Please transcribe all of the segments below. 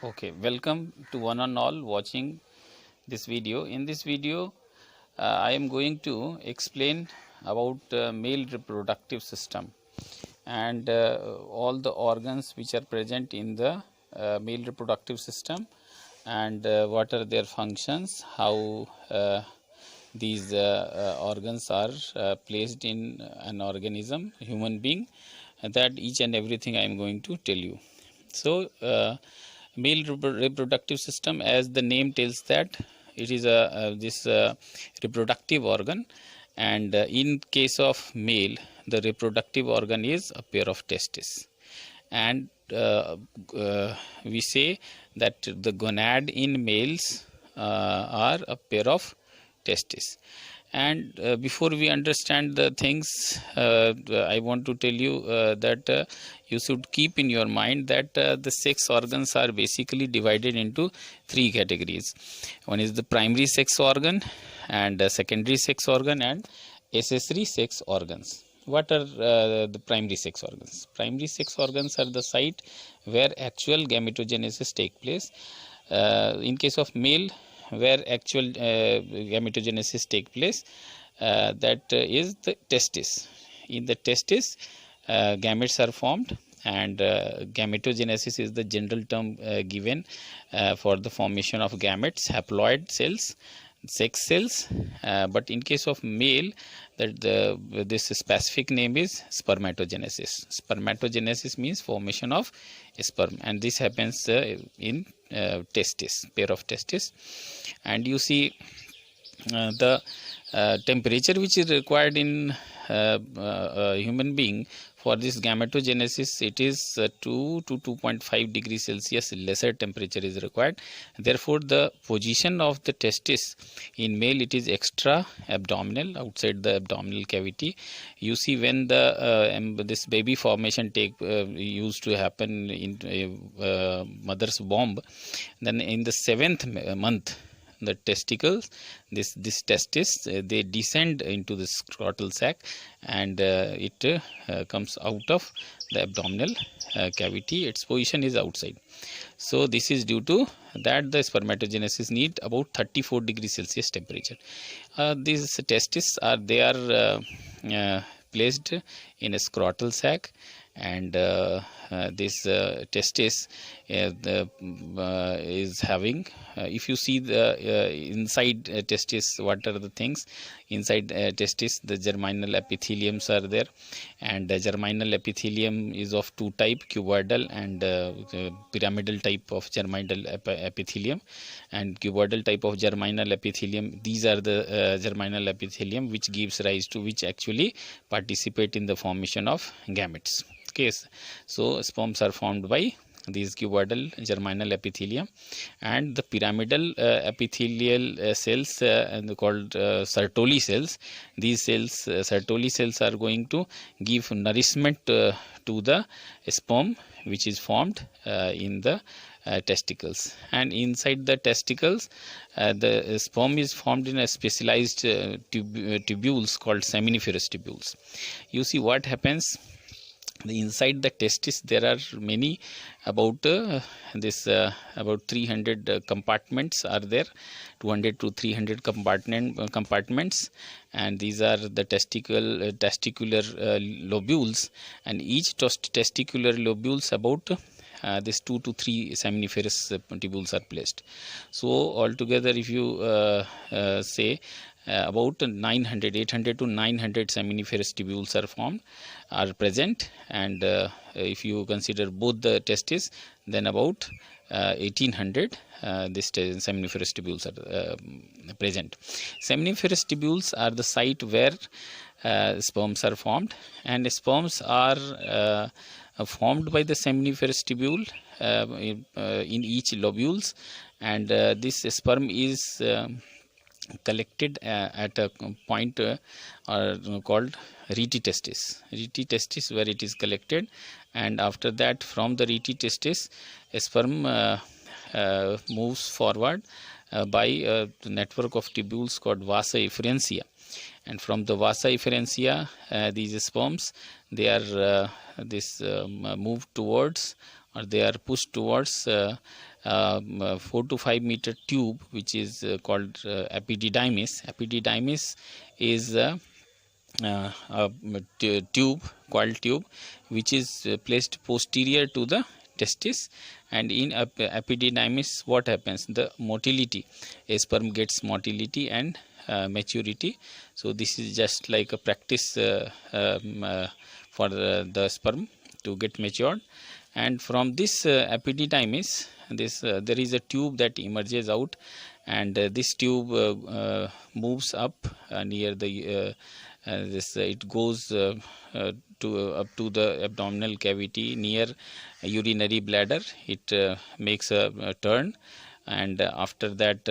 Okay, welcome to one and all watching this video. In this video, I am going to explain about male reproductive system and all the organs which are present in the male reproductive system and what are their functions, how these organs are placed in an organism, human being, that each and everything I am going to tell you. So, male reproductive system, as the name tells that it is this reproductive organ, and in case of male, the reproductive organ is a pair of testes, and we say that the gonad in males are a pair of testes. And before we understand the things, I want to tell you that you should keep in your mind that the sex organs are basically divided into three categories. One is the primary sex organ, and secondary sex organ, and accessory sex organs. What are the primary sex organs? Primary sex organs are the site where actual gametogenesis take place. In case of male, where actual gametogenesis take place, that is the testis. In the testis, gametes are formed, and gametogenesis is the general term given for the formation of gametes, haploid cells, sex cells, but in case of male, that this specific name is spermatogenesis. Spermatogenesis means formation of sperm, and this happens in testis, pair of testis. And you see the temperature which is required in a human being for this gametogenesis, it is 2 to 2.5 degrees Celsius lesser temperature is required. Therefore, the position of the testis in male, it is extra abdominal, outside the abdominal cavity. You see, when the this baby formation used to happen in mother's womb, then in the 7th month, the testicles, this testis, they descend into the scrotal sac, and it comes out of the abdominal cavity. Its position is outside. So this is due to that the spermatogenesis need about 34 degrees Celsius temperature. These testis are placed in a scrotal sac, and this testis is having, if you see the inside testis, what are the things inside testis? The germinal epitheliums are there, and the germinal epithelium is of two type, cuboidal and pyramidal type of germinal epithelium. And cuboidal type of germinal epithelium, these are the germinal epithelium which gives rise to, which actually participate in the formation of gametes. Okay, so sperms are formed by these cuboidal germinal epithelium, and the pyramidal epithelial cells called Sertoli cells. These cells, Sertoli cells, are going to give nourishment to the sperm which is formed in the testicles. And inside the testicles, the sperm is formed in a specialized tubules called seminiferous tubules. You see what happens. Inside the testis, there are many, about about 300 compartments are there, 200 to 300 compartments, and these are the testicular lobules, and each testicular lobules, about this 2 to 3 seminiferous tubules are placed. So altogether, if you say about 800 to 900 seminiferous tubules are present, and if you consider both the testes, then about 1800 this seminiferous tubules are present. Seminiferous tubules are the site where sperms are formed, and sperms are formed by the seminiferous tubule in each lobules, and this sperm is collected at a point called rete testis. Rete testis, where it is collected, and after that, from the rete testis, sperm moves forward by a network of tubules called vasa efferentia, and from the vasa efferentia, these sperms, they are moved towards or they are pushed towards 4 to 5 meter tube, which is called epididymis. Epididymis is a tube, coiled tube, which is placed posterior to the testis, and in epididymis what happens, the motility, a sperm gets motility and maturity. So this is just like a practice for the sperm to get matured. And from this epididymis, there is a tube that emerges out, and this tube moves up near the it goes up to the abdominal cavity near urinary bladder. It makes a turn, and after that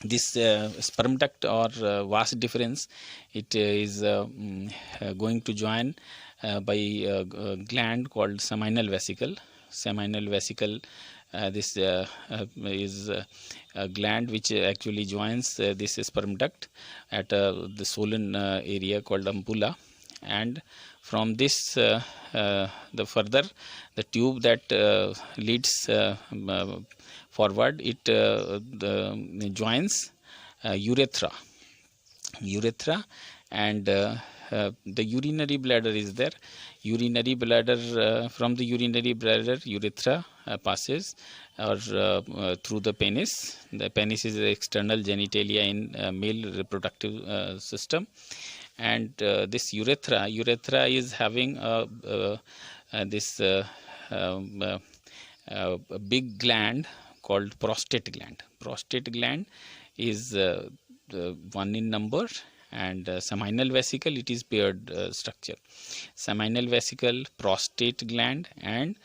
this sperm duct or vas deferens, it is going to join by a gland called seminal vesicle. Seminal vesicle, this is a gland which actually joins this sperm duct at the swollen area called ampulla, and from this the further the tube that leads forward, it joins urethra, and the urinary bladder is there. Urinary bladder, from the urinary bladder, urethra passes or through the penis. The penis is the external genitalia in male reproductive system, and this urethra is having this big gland called prostate gland. Prostate gland is one in number, and seminal vesicle, it is paired structure. Seminal vesicle, prostate gland, and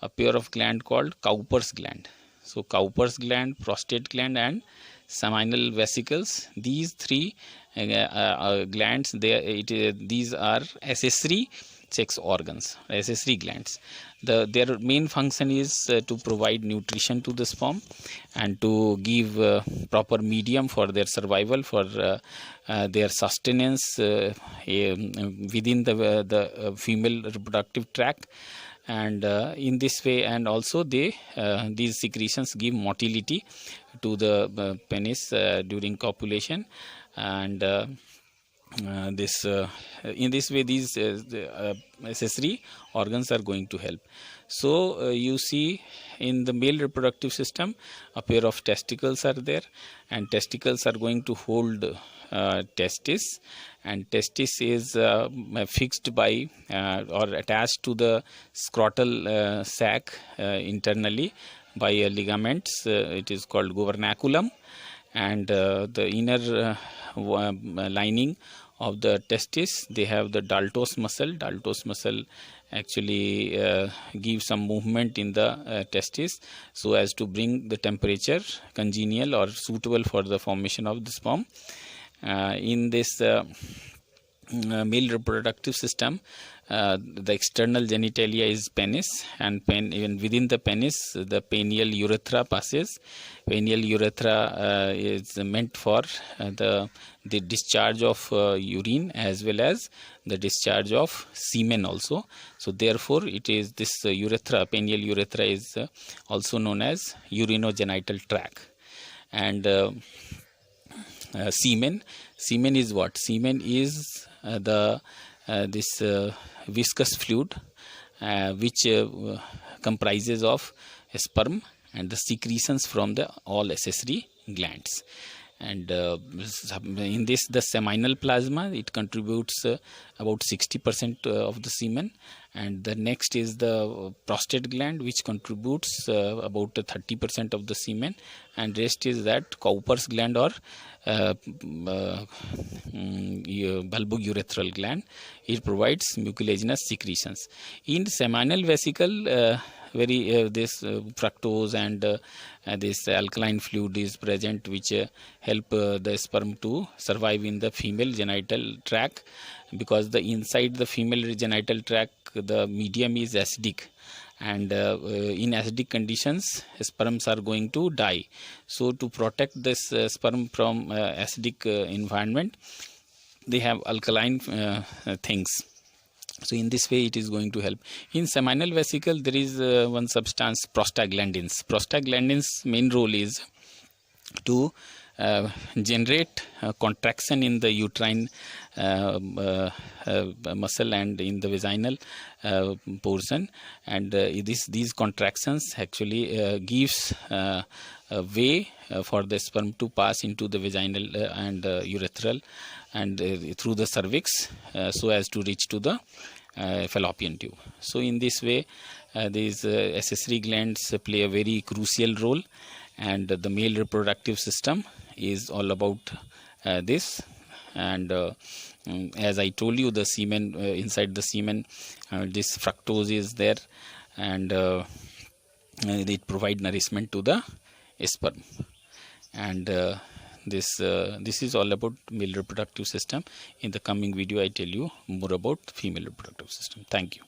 a pair of gland called Cowper's gland. So Cowper's gland, prostate gland, and seminal vesicles, these three glands, these are accessory sex organs, accessory glands. Their main function is to provide nutrition to the sperm and to give proper medium for their survival, for their sustenance within the female reproductive tract, and in this way, and also these secretions give motility to the penis during copulation, and in this way these accessory organs are going to help. So you see, in the male reproductive system, a pair of testicles are there, and testicles are going to hold testis, and testis is fixed by or attached to the scrotal sac internally by ligaments. It is called gubernaculum, and the inner lining of the testis, they have the Daltos muscle. Daltos muscle actually gives some movement in the testis so as to bring the temperature congenial or suitable for the formation of the sperm. In this male reproductive system, the external genitalia is penis, and even within the penis, the penial urethra passes. Penial urethra is meant for the discharge of urine as well as the discharge of semen also. So therefore, it is this urethra, penial urethra, is also known as urinogenital tract. And semen is what? Semen is this viscous fluid which comprises of sperm and the secretions from the all accessory glands. And in this, the seminal plasma, it contributes about 60% of the semen, and the next is the prostate gland, which contributes about 30% of the semen, and rest is that Cowper's gland or bulbourethral gland. It provides mucilaginous secretions. In seminal vesicle, this fructose and this alkaline fluid is present, which help the sperm to survive in the female genital tract, because the inside the female genital tract, the medium is acidic, and in acidic conditions sperms are going to die. So to protect this sperm from acidic environment, they have alkaline things So in this way it is going to help. In seminal vesicle there is one substance, prostaglandins. Prostaglandins main role is to generate contraction in the uterine muscle and in the vaginal portion, and these contractions actually gives a way for the sperm to pass into the vaginal and urethral and through the cervix so as to reach to the fallopian tube. So in this way these accessory glands play a very crucial role, and the male reproductive system is all about this. And as I told you, the semen, inside the semen this fructose is there, and it provide nourishment to the sperm. And this is all about male reproductive system. In the coming video I tell you more about female reproductive system. Thank you.